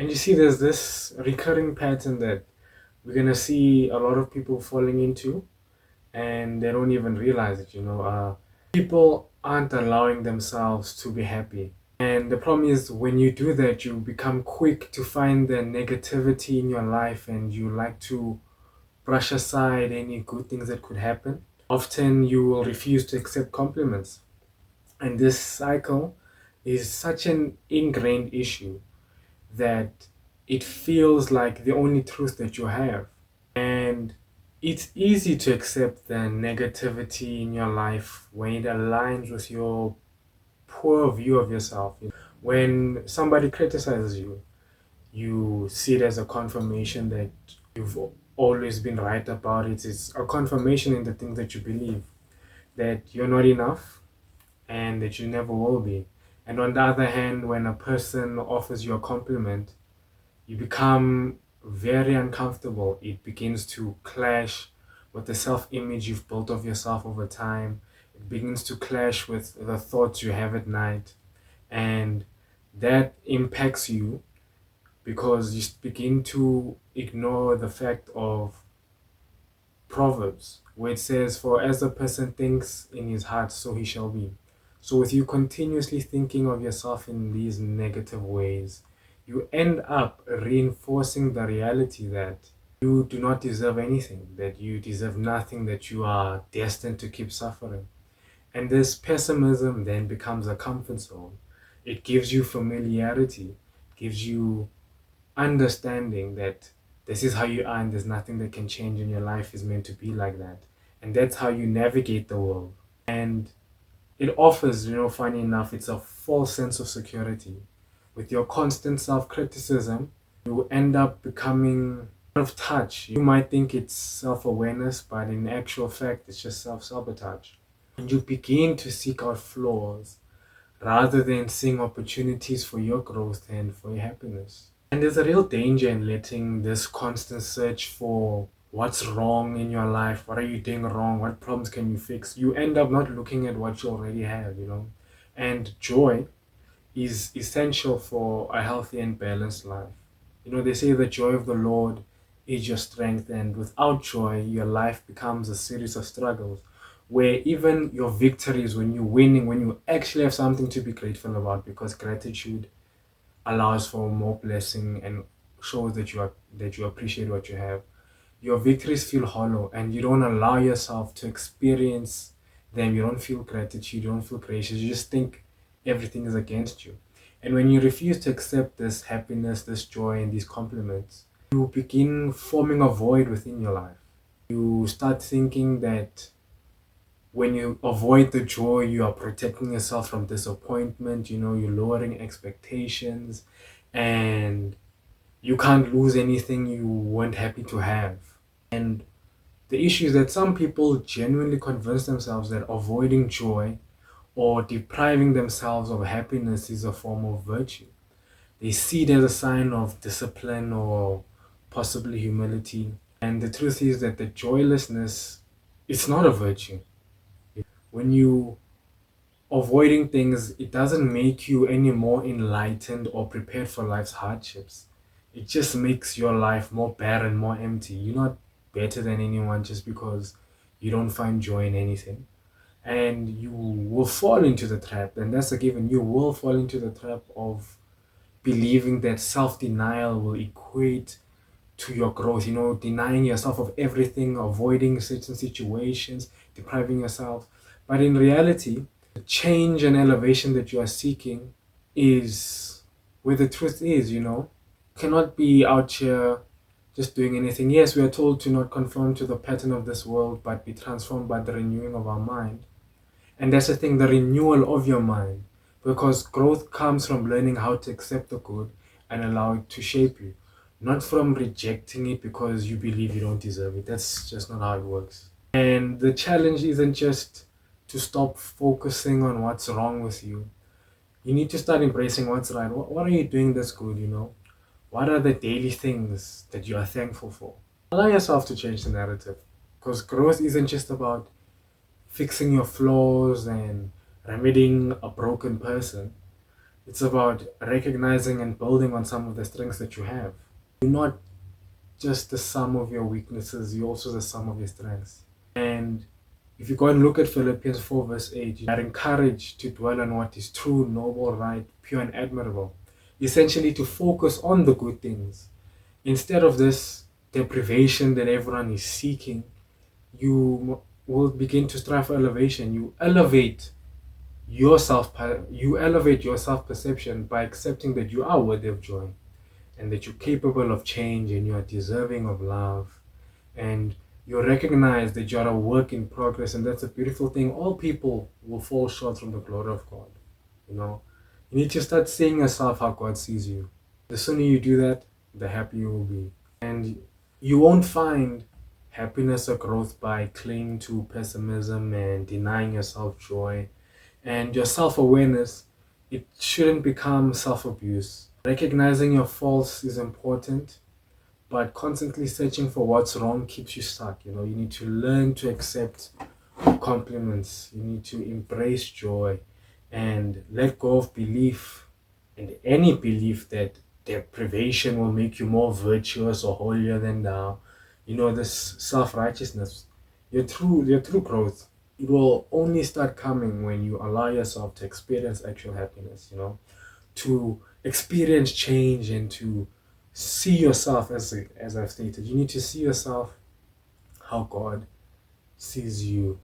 And you see, there's this recurring pattern that we're going to see a lot of people falling into, and they don't even realize it. People aren't allowing themselves to be happy. And the problem is, when you do that, you become quick to find the negativity in your life, and you like to brush aside any good things that could happen. Often you will refuse to accept compliments. And this cycle is such an ingrained issue that it feels like the only truth that you have. And it's easy to accept the negativity in your life when it aligns with your poor view of yourself. When somebody criticizes you, you see it as a confirmation that you've always been right about it. It's a confirmation in the things that you believe, that you're not enough and that you never will be. And on the other hand, when a person offers you a compliment, you become very uncomfortable. It begins to clash with the self-image you've built of yourself over time. It begins to clash with the thoughts you have at night, and that impacts you because you begin to ignore the fact of Proverbs, where it says, "For as a person thinks in his heart, so he shall be." So, with you continuously thinking of yourself in these negative ways, you end up reinforcing the reality that you do not deserve anything, that you deserve nothing, that you are destined to keep suffering. And this pessimism then becomes a comfort zone. It gives you familiarity, gives you understanding that this is how you are and there's nothing that can change and your life is meant to be like that. And that's how you navigate the world. And it offers, funny enough, it's a false sense of security. With your constant self-criticism, you end up becoming out of touch. You might think it's self-awareness, but in actual fact, it's just self-sabotage. And you begin to seek out flaws rather than seeing opportunities for your growth and for your happiness. And there's a real danger in letting this constant search for what's wrong in your life, what are you doing wrong, what problems can you fix. You end up not looking at what you already have. And joy is essential for a healthy and balanced life. They say the joy of the Lord is your strength, and without joy, your life becomes a series of struggles where even your victories, when you're winning, when you actually have something to be grateful about, because gratitude allows for more blessing and shows that you appreciate what you have. Your victories feel hollow, and you don't allow yourself to experience them. You don't feel gratitude, you don't feel gracious, you just think everything is against you. And when you refuse to accept this happiness, this joy, and these compliments, you begin forming a void within your life. You start thinking that when you avoid the joy, you are protecting yourself from disappointment. You're lowering expectations, and you can't lose anything you weren't happy to have. And the issue is that some people genuinely convince themselves that avoiding joy or depriving themselves of happiness is a form of virtue. They see it as a sign of discipline or possibly humility. And the truth is that the joylessness is not a virtue. When you avoiding things, it doesn't make you any more enlightened or prepared for life's hardships. It just makes your life more barren, more empty. You're not better than anyone just because you don't find joy in anything. And you will fall into the trap, and that's a given. You will fall into the trap of believing that self-denial will equate to your growth, denying yourself of everything, avoiding certain situations, depriving yourself. But in reality, the change and elevation that you are seeking is where the truth is. You cannot be out here just doing anything. Yes, we are told to not conform to the pattern of this world, but be transformed by the renewing of our mind. And that's the thing, the renewal of your mind. Because growth comes from learning how to accept the good and allow it to shape you, not from rejecting it because you believe you don't deserve it. That's just not how it works. And the challenge isn't just to stop focusing on what's wrong with you. You need to start embracing what's right. What are you doing that's good? What are the daily things that you are thankful for? Allow yourself to change the narrative, because growth isn't just about fixing your flaws and remedying a broken person. It's about recognizing and building on some of the strengths that you have. You're not just the sum of your weaknesses, you're also the sum of your strengths. And if you go and look at Philippians 4, verse 8, you are encouraged to dwell on what is true, noble, right, pure, and admirable. Essentially, to focus on the good things. Instead of this deprivation that everyone is seeking, you will begin to strive for elevation. Yourself, you elevate your self perception by accepting that you are worthy of joy and that you're capable of change and you are deserving of love and you recognize that you're a work in progress, and that's a beautiful thing. All people will fall short from the glory of God. You know, you need to start seeing yourself how God sees you. The sooner you do that, the happier you will be. And you won't find happiness or growth by clinging to pessimism and denying yourself joy. And your self awareness, it shouldn't become self abuse. Recognizing your faults is important, but constantly searching for what's wrong keeps you stuck. You need to learn to accept compliments, you need to embrace joy and let go of belief and any belief that deprivation will make you more virtuous or holier than thou. This self-righteousness, your true growth, it will only start coming when you allow yourself to experience actual happiness, to experience change and to see yourself as I've stated. You need to see yourself how God sees you.